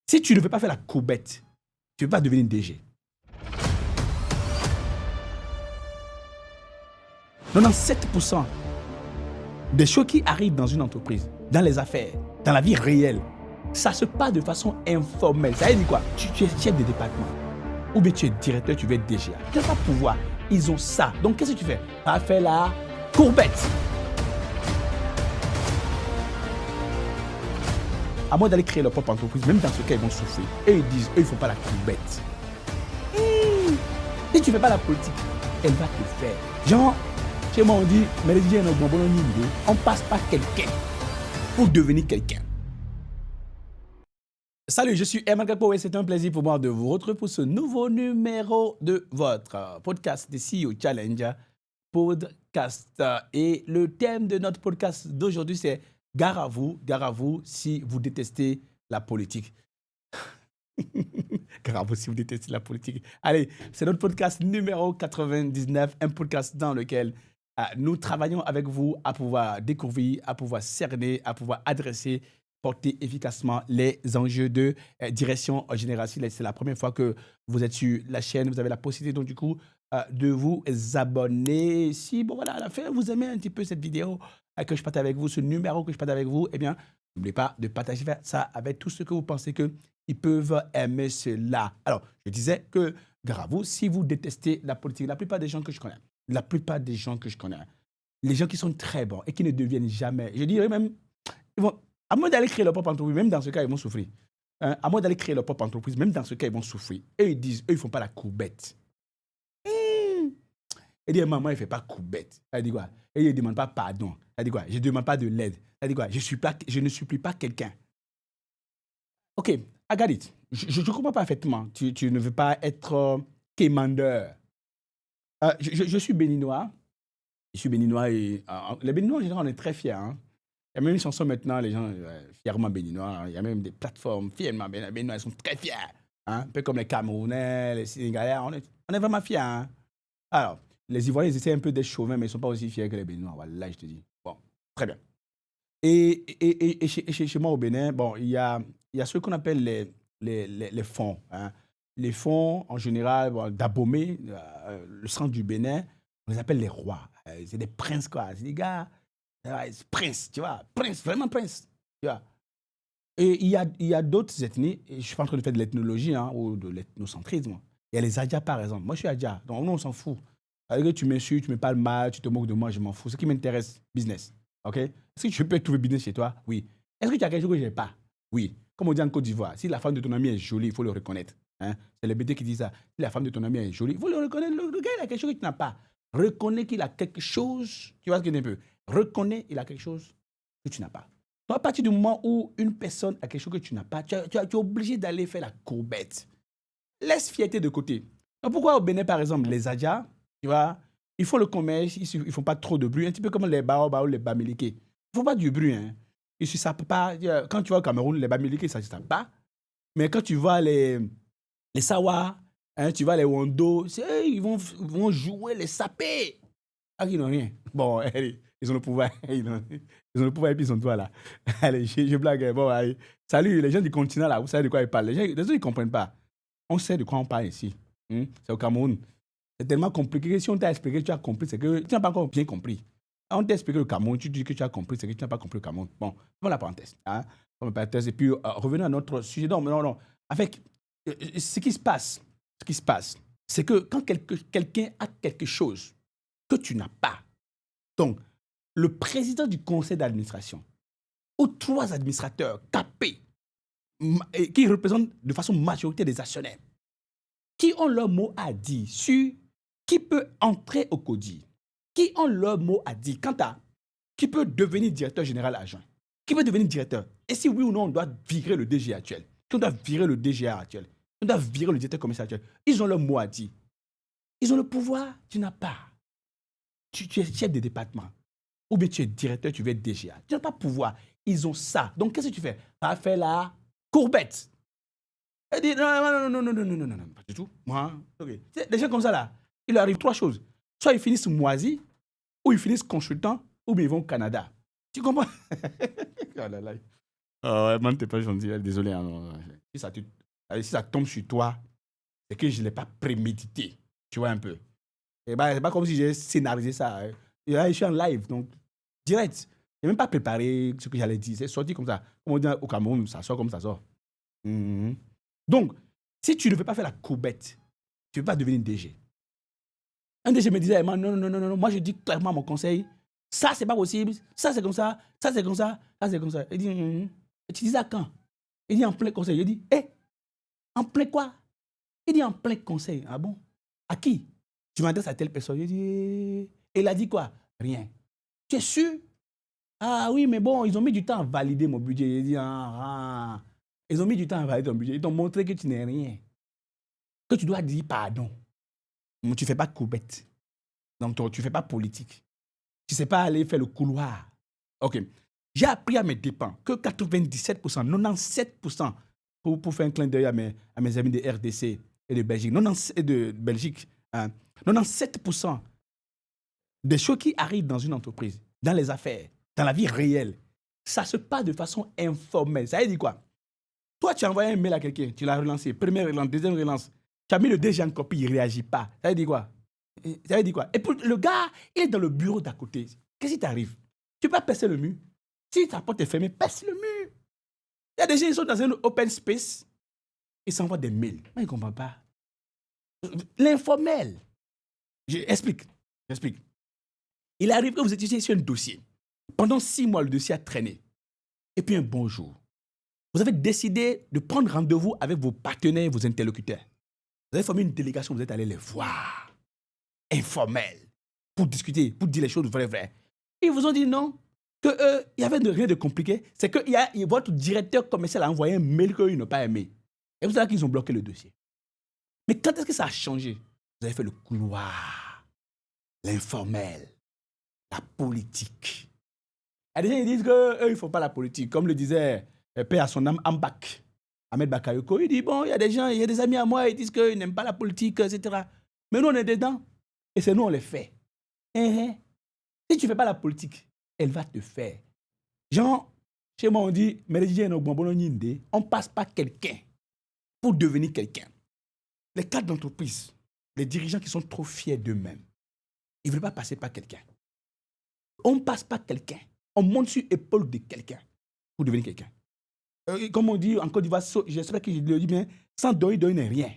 Si tu ne veux pas faire la courbette, tu ne veux pas devenir DG. 97% des choses qui arrivent dans une entreprise, dans les affaires, dans la vie réelle, ça se passe de façon informelle. Ça veut dire quoi? Tu es chef de département. Ou bien tu es directeur, tu veux être DG. Tu n'as pas pouvoir. Ils ont ça. Donc qu'est-ce que tu fais? Tu vas faire la courbette. À moins d'aller créer leur propre entreprise, même dans ce cas, ils vont souffrir. Et ils disent, eux, ils ne font pas la courbette. Si tu ne fais pas la politique, elle va te faire. Genre, chez moi, on dit, mais les DJ, on passe par quelqu'un pour devenir quelqu'un. Salut, je suis Herman Kakpo et c'est un plaisir pour moi de vous retrouver pour ce nouveau numéro de votre podcast de CEO Challenge Podcast. Et le thème de notre podcast d'aujourd'hui, c'est gare à vous si vous détestez la politique. Gare à vous si vous détestez la politique. Allez, c'est notre podcast numéro 99, un podcast dans lequel nous travaillons avec vous à pouvoir découvrir, à pouvoir cerner, à pouvoir adresser, porter efficacement les enjeux de direction générale. Si c'est la première fois que vous êtes sur la chaîne, vous avez la possibilité donc du coup de vous abonner. Si, bon voilà, à la fin, vous aimez un petit peu cette vidéo que je partage avec vous, ce numéro que je partage avec vous, eh bien, n'oubliez pas de partager ça avec tous ceux que vous pensez qu'ils peuvent aimer cela. Alors, je disais que, grâce à vous, si vous détestez la politique, la plupart des gens que je connais, les gens qui sont très bons et qui ne deviennent jamais, je dirais même, ils vont, à moins d'aller créer leur propre entreprise, même dans ce cas, ils vont souffrir. À moins d'aller créer leur propre entreprise, même dans ce cas, ils vont souffrir. Et ils disent, eux, ils ne font pas la courbette. Et dit, maman, il ne fait pas courbette. Elle dit quoi? Et il ne demande pas pardon. Elle dit quoi? Je ne demande pas de l'aide. Elle dit quoi? Je ne supplie pas quelqu'un. Ok, I got it. Je comprends parfaitement. Tu ne veux pas être quémandeur. Je suis béninois. Je suis béninois et les béninois, en général, on est très fiers. Hein. Il y a même une chanson maintenant, les gens fièrement béninois. Hein. Il y a même des plateformes fièrement béninois, ils sont très fiers. Hein. Un peu comme les Camerounais, les Sénégalais, on est vraiment fiers. Hein. Alors, les Ivoiriens, ils essaient un peu d'être chauvins, mais ils ne sont pas aussi fiers que les Béninois. Voilà, je te dis. Bon, très bien. Et chez moi au Bénin, bon, il y a ce qu'on appelle les fonds. Hein. Les fonds, en général, bon, d'Abomey, le centre du Bénin, on les appelle les rois. C'est des princes, quoi. C'est des gars, princes, tu vois. Prince, vraiment prince, tu vois. Et il y a d'autres ethnies, et je ne suis pas en train de faire de l'ethnologie hein, ou de l'ethnocentrisme. Il y a les Adja, par exemple. Moi, je suis Adja, donc nous, on s'en fout. Alors que tu m'insultes, tu me parles mal, tu te moques de moi, je m'en fous. Ce qui m'intéresse, business. OK? Est-ce que je peux trouver business chez toi? Oui. Est-ce que tu as quelque chose que je n'ai pas? Oui. Comme on dit en Côte d'Ivoire, si la femme de ton ami est jolie, il faut le reconnaître. Hein? C'est les BD qui disent ça. Si la femme de ton ami est jolie, il faut le reconnaître. Le gars, il a quelque chose que tu n'as pas. Reconnais qu'il a quelque chose. Tu vois ce que je veux dire? Reconnais qu'il a quelque chose que tu n'as pas. Donc, à partir du moment où une personne a quelque chose que tu n'as pas, tu es obligé d'aller faire la courbette. Laisse fierté de côté. Donc, pourquoi au Bénin, par exemple, les Adja, tu vois, ils font le commerce, ils ne font pas trop de bruit, un petit peu comme les Baobab ou les Bamileke. Ils ne font pas du bruit. Hein. Ils ne se sapent pas. Quand tu vas au Cameroun, les Bamileke, ça ne se sape pas. Mais quand tu vois les Sawa, hein, tu vois les Wondo, ils vont jouer les sapés. Ah, ils n'ont rien. Bon, allez, ils ont le pouvoir. Ils ont le pouvoir et puis ils sont toi là. Allez, je blague. Bon, allez. Salut, les gens du continent là, vous savez de quoi ils parlent. Les gens, ils ne comprennent pas. On sait de quoi on parle ici. C'est au Cameroun. C'est tellement compliqué que si on t'a expliqué que tu as compris, c'est que tu n'as pas encore bien compris. On t'a expliqué le Cameroun, tu dis que tu as compris, c'est que tu n'as pas compris le Cameroun. Bon, voilà la parenthèse. Hein? Et puis, revenons à notre sujet. Non. Avec ce qui se passe, c'est que quand quelqu'un a quelque chose que tu n'as pas, donc, le président du conseil d'administration ou 3 administrateurs capés qui représentent de façon majoritaire des actionnaires, qui ont leur mot à dire sur qui peut entrer au CODI, qui ont leur mot à dire quant à qui peut devenir directeur général adjoint, qui peut devenir directeur. Et si oui ou non, on doit virer le DG actuel, si on doit virer le DGA actuel, on doit virer le directeur commercial actuel. Ils ont leur mot à dire. Ils ont le pouvoir, tu n'as pas. Tu es chef de département. Ou bien tu es directeur, tu veux être DGA. Tu n'as pas pouvoir. Ils ont ça. Donc, qu'est-ce que tu fais? Tu vas faire la courbette. Elle dit non, pas du tout. Moi, ok. Des gens comme ça, là, il leur arrive 3 choses. Soit ils finissent moisis, ou ils finissent consultants, ou bien ils vont au Canada. Tu comprends? Oh là là. Ouais, man, t'es pas gentil. Désolé. Hein, non. Si ça tombe sur toi, c'est que je ne l'ai pas prémédité. Tu vois un peu. C'est pas comme si j'ai scénarisé ça. Hein. Et là, je suis en live, donc direct. Je n'ai même pas préparé ce que j'allais dire. C'est sorti comme ça. Comme on dit au Cameroun, ça sort comme ça sort. Mhm. Donc, si tu ne veux pas faire la courbette, tu ne veux pas devenir DG. Un DG me disait, non, non, non, non, non, moi je dis clairement mon conseil, ça c'est pas possible, ça c'est comme ça, ça c'est comme ça, ça c'est comme ça. Il dit, et tu dis ça quand? Il dit en plein conseil. Je dis, en plein quoi? Il dit en plein conseil. Ah bon? À qui? Tu m'adresses à telle personne. Je dis, et il a dit quoi? Rien. Tu es sûr? Ah oui, mais bon, ils ont mis du temps à valider mon budget. Je dis, ils ont mis du temps à valider ton budget. Ils t'ont montré que tu n'es rien. Que tu dois dire pardon. Mais tu ne fais pas de courbette. Donc, tu ne fais pas politique. Tu ne sais pas aller faire le couloir. OK. J'ai appris à mes dépens que 97%, 97%, pour faire un clin d'œil à mes amis de RDC et de Belgique, 97% des choses qui arrivent dans une entreprise, dans les affaires, dans la vie réelle, ça se passe de façon informelle. Ça veut dire quoi? Toi, tu as envoyé un mail à quelqu'un, tu l'as relancé, première relance, deuxième relance, tu as mis le DG en copie, il ne réagit pas. Ça veut dire quoi? Ça veut dire quoi? Et puis, le gars, il est dans le bureau d'à côté. Qu'est-ce qui t'arrive? Tu peux pas percer le mur. Si ta porte est fermée, perce le mur. Il y a des gens qui sont dans un open space, ils s'envoient des mails. Moi, je ne comprends pas. L'informel. J'explique. Il arrive que vous étiez sur un dossier. Pendant 6 mois, le dossier a traîné. Et puis un bon jour, vous avez décidé de prendre rendez-vous avec vos partenaires, vos interlocuteurs. Vous avez formé une délégation, vous êtes allé les voir. Informel. Pour discuter, pour dire les choses vraies. Ils vous ont dit non, qu'il n'y avait rien de compliqué. C'est que votre directeur commercial a envoyé un mail qu'ils n'ont pas aimé. Et vous savez qu'ils ont bloqué le dossier. Mais quand est-ce que ça a changé? Vous avez fait le couloir, l'informel, la politique. Il y a des gens qui disent qu'eux, ils ne font pas la politique. Comme le disait Père à son âme, Ambak, Ahmed Bakayoko. Il dit, bon, il y a des amis à moi, ils disent qu'ils n'aiment pas la politique, etc. Mais nous, on est dedans. Et c'est nous, on les fait. Si tu ne fais pas la politique, elle va te faire. Genre, chez moi, on dit, on ne passe pas quelqu'un pour devenir quelqu'un. Les cadres d'entreprise, les dirigeants qui sont trop fiers d'eux-mêmes, ils ne veulent pas passer par quelqu'un. On ne passe pas quelqu'un. On monte sur l'épaule de quelqu'un pour devenir quelqu'un. Comme on dit en Côte d'Ivoire, j'espère que je le dis bien, sans donner n'est rien.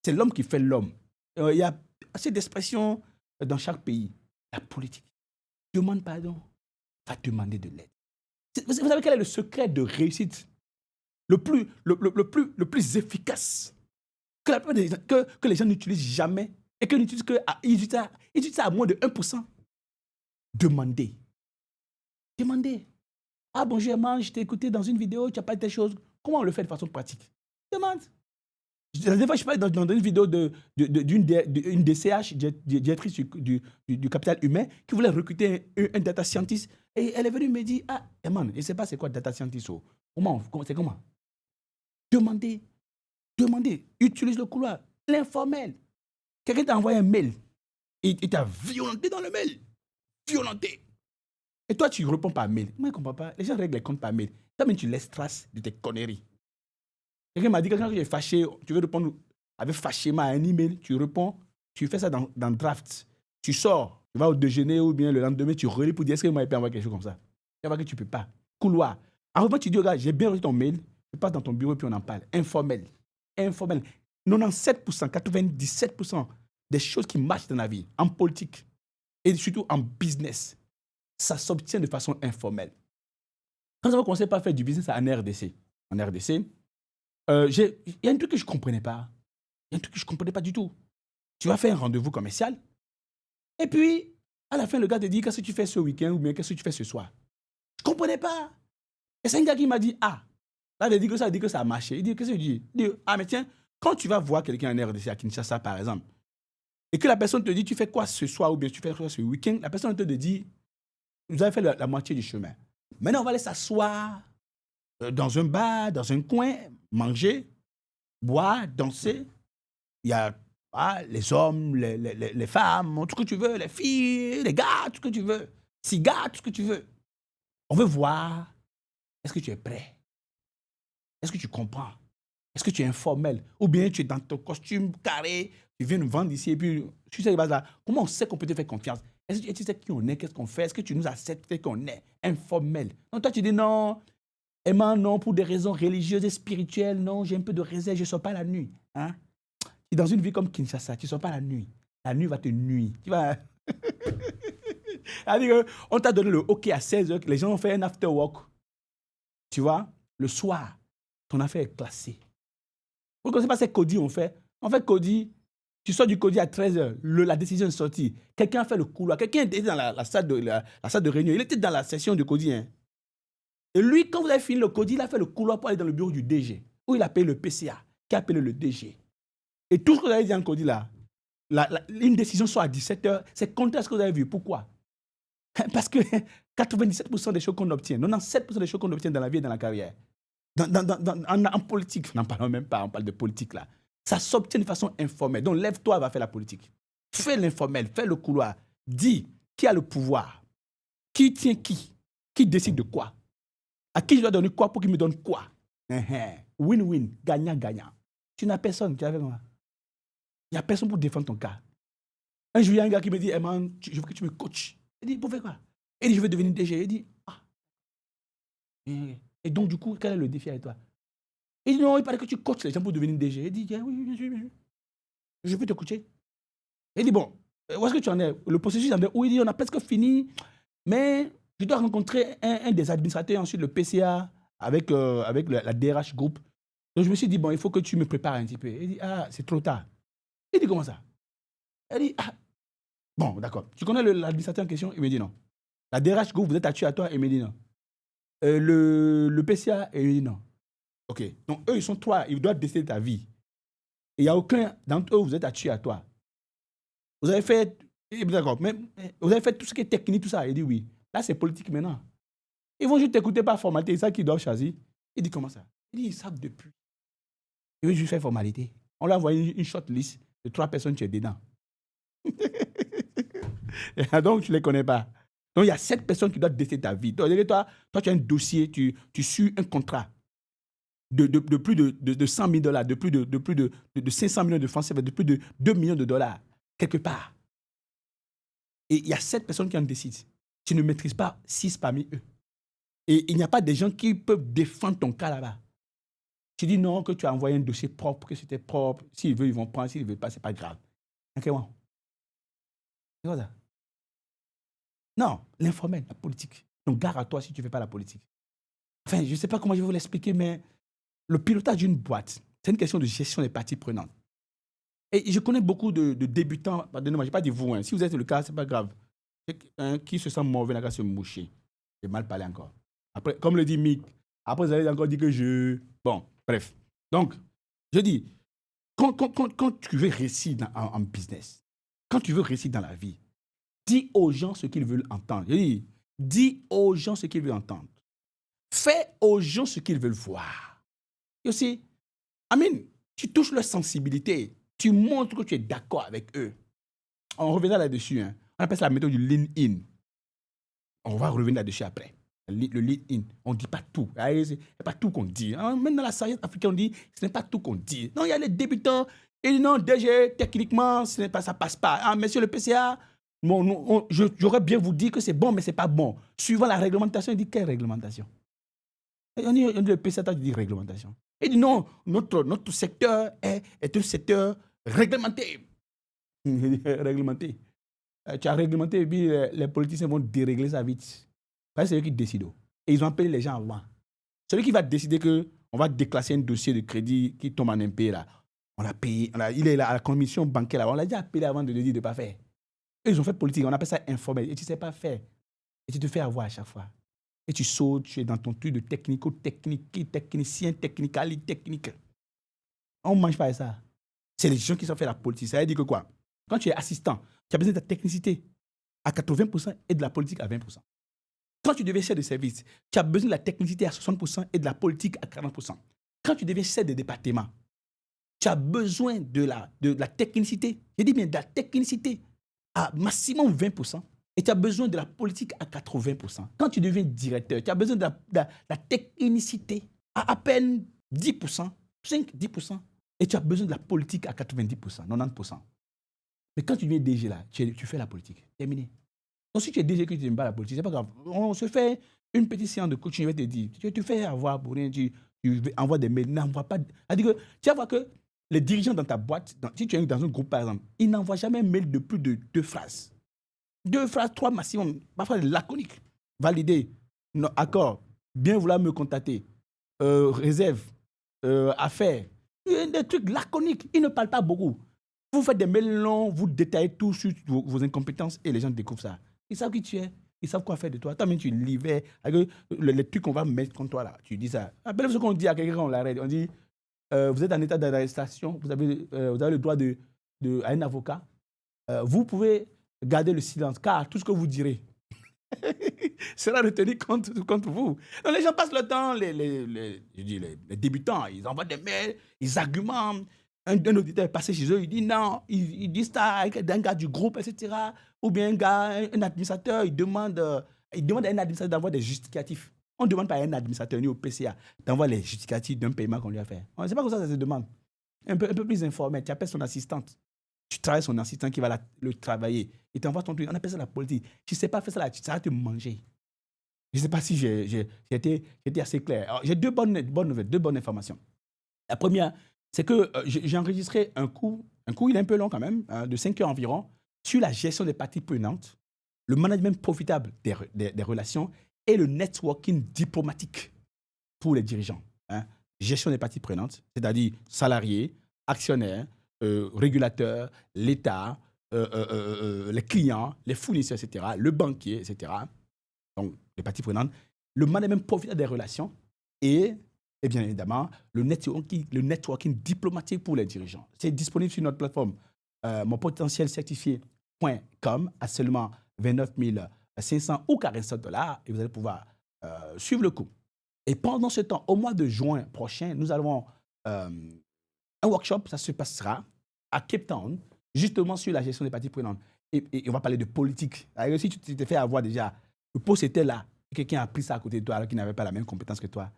C'est l'homme qui fait l'homme. Il y a assez d'expressions dans chaque pays. La politique. Demande pardon, va demander de l'aide. Vous savez quel est le secret de réussite le plus efficace que les gens n'utilisent jamais et qu'ils n'utilisent ils utilisent ça à moins de 1%. Demandez. Ah bonjour, je t'ai écouté dans une vidéo, tu n'as pas dit telle chose. Comment on le fait de façon pratique? Demande. La dernière fois, je parlais dans une vidéo d'une DCH, directrice du capital humain, qui voulait recruter un data scientist. Et elle est venue me dire, man, je ne sais pas c'est quoi data scientist. C'est comment? Demandez. Utilise le couloir. L'informel. Quelqu'un t'a envoyé un mail. Il t'a violenté dans le mail. Violenté. Et toi, tu réponds par mail. Moi, je ne comprends pas. Les gens règlent les comptes par mail. Toi-même, tu laisses trace de tes conneries. Quelqu'un m'a dit que quand tu es fâché, tu veux répondre avec fâchément à un email, tu réponds, tu fais ça dans Draft. Tu sors, tu vas au déjeuner ou bien le lendemain, tu relis pour dire est-ce que moi, je peux envoyer quelque chose comme ça. Tu vois que tu ne peux pas. Couloir. En revanche, tu dis, regarde, j'ai bien reçu ton mail, tu passes dans ton bureau et puis on en parle. Informel. 97%, 97% des choses qui marchent dans la vie, en politique et surtout en business, ça s'obtient de façon informelle. Quand on va commencer par faire du business en RDC, il y a un truc que je ne comprenais pas. Du tout. Tu vas faire un rendez-vous commercial et puis, à la fin, le gars te dit qu'est-ce que tu fais ce week-end ou bien qu'est-ce que tu fais ce soir. Je ne comprenais pas. Et c'est un gars qui m'a dit, là, il dit que ça a marché. Il dit, qu'est-ce que tu dis? Il dit, mais tiens, quand tu vas voir quelqu'un en RDC à Kinshasa, par exemple, et que la personne te dit, tu fais quoi ce soir ou bien tu fais quoi ce week-end, la personne te dit, vous avez fait la moitié du chemin. Maintenant, on va aller s'asseoir dans un bar, dans un coin, manger, boire, danser. Il y a les hommes, les femmes, tout ce que tu veux, les filles, les gars, tout ce que tu veux, cigares, tout ce que tu veux. On veut voir, est-ce que tu es prêt? Est-ce que tu comprends? Est-ce que tu es informel? Ou bien tu es dans ton costume carré, tu viens nous vendre ici et puis sur cette base-là, comment on sait qu'on peut te faire confiance? Est-ce que tu sais qui on est, qu'est-ce qu'on fait? Est-ce que tu nous acceptes tel qu'on est? Informel. Donc toi, tu dis non, Emma, non, pour des raisons religieuses et spirituelles, non, j'ai un peu de réserve, je ne sors pas la nuit. Hein? Et dans une vie comme Kinshasa, tu ne sors pas la nuit. La nuit va te nuire. Tu vas... On t'a donné le hockey à 16h, les gens ont fait un after work. Tu vois, le soir, ton affaire est classée. Vous ne connaissez pas ce que Cody ont fait? En fait, Cody, tu sors du Cody à 13h, la décision est sortie. Quelqu'un a fait le couloir, quelqu'un était dans la salle de réunion, il était dans la session du Cody. Hein. Et lui, quand vous avez fini le Cody, il a fait le couloir pour aller dans le bureau du DG, où il a payé le PCA, qui a appelé le DG. Et tout ce que vous avez dit en Cody là, une décision soit à 17h, c'est contraire à ce que vous avez vu. Pourquoi? Parce que 97% des choses qu'on obtient, 97% des choses qu'on obtient dans la vie et dans la carrière, en politique, n'en parlons même pas, on parle de politique là, ça s'obtient de façon informelle. Donc lève-toi, va faire la politique. Fais l'informel, fais le couloir. Dis qui a le pouvoir, qui tient qui décide de quoi, à qui je dois donner quoi pour qu'il me donne quoi. Win-win, gagnant-gagnant. Tu n'as personne, tu es avec moi. Il n'y a personne pour défendre ton cas. Un jour, il y a un gars qui me dit, hey man, je veux que tu me coaches. Il dit, pour faire quoi? Il dit, je veux devenir DG. Il dit, ah. Et donc, du coup, quel est le défi avec toi? Il dit, non, il paraît que tu coaches les gens pour devenir DG. Il dit, oui, bien sûr. Je peux te coacher. Il dit, bon, où est-ce que tu en es? Le processus en est où? Il dit, on a presque fini, mais je dois rencontrer un des administrateurs, ensuite le PCA, avec la DRH Group. Donc, je me suis dit, bon, il faut que tu me prépares un petit peu. Il dit, ah, c'est trop tard. Il dit, comment ça? Il dit, ah, bon, d'accord. Tu connais l'administrateur en question? Il me dit non. La DRH Group, vous êtes à toi? Il me dit non. Le PCA? Il me dit non. OK. Donc, eux, ils sont trois. Ils doivent décider de ta vie. Et il n'y a aucun d'entre eux, vous êtes à toi. Vous avez fait... D'accord. Mais vous avez fait tout ce qui est technique, tout ça. Il dit oui. Là, c'est politique maintenant. Ils vont juste t'écouter par formalité. C'est ça qu'ils doivent choisir. Il dit comment ça? Il dit, ils savent depuis. Il veut juste faire formalité. On lui a envoyé une short list de 3 personnes, tu es dedans. Donc, tu ne les connais pas. Donc, il y a 7 personnes qui doivent décider ta vie. Toi, tu as un dossier, tu suis un contrat de plus de 100 000 $, de plus de 500 millions de francs CFA, de plus de 2 millions de dollars, quelque part. Et il y a 7 personnes qui en décident. Tu ne maîtrises pas 6 parmi eux. Et il n'y a pas des gens qui peuvent défendre ton cas là-bas. Tu dis non, que tu as envoyé un dossier propre, que c'était propre. S'ils veulent, ils vont prendre. S'ils ne veulent pas, ce n'est pas grave. Ok, bon. C'est quoi ça? Non, l'informel, la politique. Donc, gare à toi si tu ne fais pas la politique. Enfin, je ne sais pas comment je vais vous l'expliquer, mais le pilotage d'une boîte, c'est une question de gestion des parties prenantes. Et je connais beaucoup de débutants, pardonnez-moi, je n'ai pas dit vous, hein. Si vous êtes le cas, ce n'est pas grave. Qui se sent mauvais, n'a qu'à se moucher. J'ai mal parlé encore. Après, comme le dit Mick, après vous allez encore dire que je... Bon, bref. Donc, je dis, quand tu veux réussir en business, quand tu veux réussir dans la vie, dis aux gens ce qu'ils veulent entendre. Je dis aux gens ce qu'ils veulent entendre. Fais aux gens ce qu'ils veulent voir. Et aussi, tu touches leur sensibilité. Tu montres que tu es d'accord avec eux. On reviendra là-dessus. Hein. On appelle ça la méthode du lean-in. On va revenir là-dessus après. Le lean-in. On ne dit pas tout. Ce n'est pas tout qu'on dit. Même dans la sagesse africaine, on dit ce n'est pas tout qu'on dit. Non, il y a les débutants. Et non, DG, techniquement, ça ne passe pas. Monsieur le PCA, j'aurais bien vous dire que c'est bon, mais ce n'est pas bon. Suivant la réglementation, il dit quelle réglementation? On dit le PCA, tu dis réglementation. Il dit non, notre secteur est un secteur réglementé. Réglementé. Tu as réglementé et puis les politiciens vont dérégler ça vite. Parce que c'est eux qui décident. Et ils ont appelé les gens avant. Celui qui va décider qu'on va déclasser un dossier de crédit qui tombe en impayé, là. On l'a payé, il est là à la commission bancaire, là. On l'a déjà appelé avant de lui dire de ne pas faire. Eux, ils ont fait politique, on appelle ça informel. Et tu ne sais pas faire. Et tu te fais avoir à chaque fois. Et tu sautes, tu es dans ton truc de technico-technique, technicien, technical, technique. On ne mange pas ça. C'est les gens qui sont fait la politique. Ça veut dire que quoi? Quand tu es assistant, tu as besoin de ta technicité à 80% et de la politique à 20%. Quand tu deviens chef de service, tu as besoin de la technicité à 60% et de la politique à 40%. Quand tu deviens chef de département, tu as besoin de la technicité, je dis bien de la technicité à maximum 20% et tu as besoin de la politique à 80%. Quand tu deviens directeur, tu as besoin de la technicité à peine 10%, 5, 10%, et tu as besoin de la politique à 90%, 90%. Mais quand tu deviens DG là, tu fais la politique. Terminé. Donc si tu es DG que tu n'aimes pas la politique, c'est pas grave. On se fait une petite séance de coaching, je vais te dire. Tu te fais avoir pour rien, tu envoies des mails, n'envoie pas. C'est-à-dire que tu vas voir que les dirigeants dans ta boîte, si tu es dans un groupe par exemple, ils n'envoient jamais un mail de plus de 2 phrases. 2 phrases, 3 maximum, parfois laconiques. Validé, non, accord, bien vouloir me contacter, réserve, affaires. Des trucs laconiques, ils ne parlent pas beaucoup. Vous faites des mails longs, vous détaillez tout sur vos incompétences et les gens découvrent ça. Ils savent qui tu es, ils savent quoi faire de toi. Toi-même, tu livres avec les trucs qu'on va mettre contre toi là. Tu dis ça. Après, ce qu'on dit à quelqu'un, on l'arrête. On dit vous êtes en état d'arrestation, vous avez le droit à un avocat. Vous pouvez garder le silence, car tout ce que vous direz sera retenu contre vous. Donc, les gens passent le temps, les débutants, ils envoient des mails, ils argumentent. Un auditeur est passé chez eux, il dit non, ils disent ça avec un gars du groupe, etc. Ou bien un administrateur, il demande à un administrateur d'avoir des justificatifs. On ne demande pas à un administrateur ni au PCA d'envoyer les justificatifs d'un paiement qu'on lui a fait. C'est pas comme ça se demande. Un peu plus informel, tu appelles son assistante. Tu travailles son assistant qui va le travailler. Il t'envoie ton truc. On appelle ça la politique. Tu ne sais pas faire ça là, ça va te manger. Je ne sais pas si j'ai été assez clair. Alors, j'ai deux bonnes nouvelles, deux bonnes informations. La première, c'est que j'ai enregistré un cours, il est un peu long quand même, de 5 heures environ, sur la gestion des parties prenantes, le management profitable des relations et le networking diplomatique pour les dirigeants. Gestion des parties prenantes, c'est-à-dire salariés, actionnaires, régulateurs, l'État, les clients, les fournisseurs, etc., le banquier, etc. Donc, les parties prenantes, le management profitable des relations et bien évidemment, le networking diplomatique pour les dirigeants. C'est disponible sur notre plateforme monpotentielcertifié.com à seulement 29 500 ou $45 et vous allez pouvoir suivre le cours. Et pendant ce temps, au mois de juin prochain, nous allons un workshop, ça se passera à Cape Town, justement sur la gestion des parties prenantes. Et on va parler de politique. Alors, si tu t'es fait avoir déjà, le poste était là, quelqu'un a pris ça à côté de toi alors qu'il n'avait pas la même compétence que toi.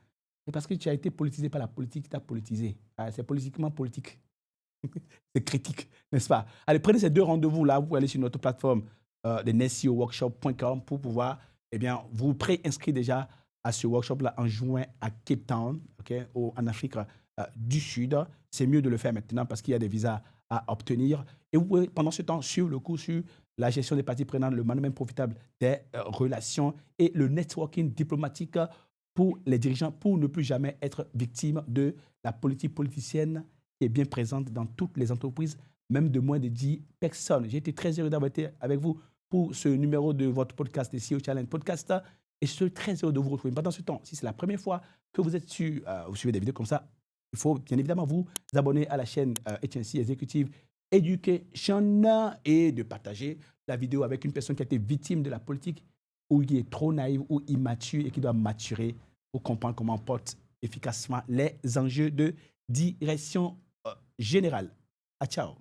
C'est parce que tu as été politisé par la politique qui t'a politisé. C'est politiquement politique. C'est critique, n'est-ce pas? Allez, prenez ces 2 rendez-vous-là. Vous pouvez aller sur notre plateforme de nestceoworkshop.com pour pouvoir vous pré-inscrire déjà à ce workshop-là en juin à Cape Town, en Afrique du Sud. C'est mieux de le faire maintenant parce qu'il y a des visas à obtenir. Et vous pouvez, pendant ce temps, suivre le cours sur la gestion des parties prenantes, le management profitable des relations et le networking diplomatique pour les dirigeants, pour ne plus jamais être victime de la politique politicienne qui est bien présente dans toutes les entreprises, même de moins de 10 personnes. J'ai été très heureux d'avoir été avec vous pour ce numéro de votre podcast, le CEO Challenge Podcast, et je suis très heureux de vous retrouver. Pendant ce temps, si c'est la première fois que vous êtes vous suivez des vidéos comme ça, il faut bien évidemment vous abonner à la chaîne HNC Executive Education et de partager la vidéo avec une personne qui a été victime de la politique ou qui est trop naïve ou immature et qui doit maturer pour comprendre comment on porte efficacement les enjeux de direction générale. Ciao.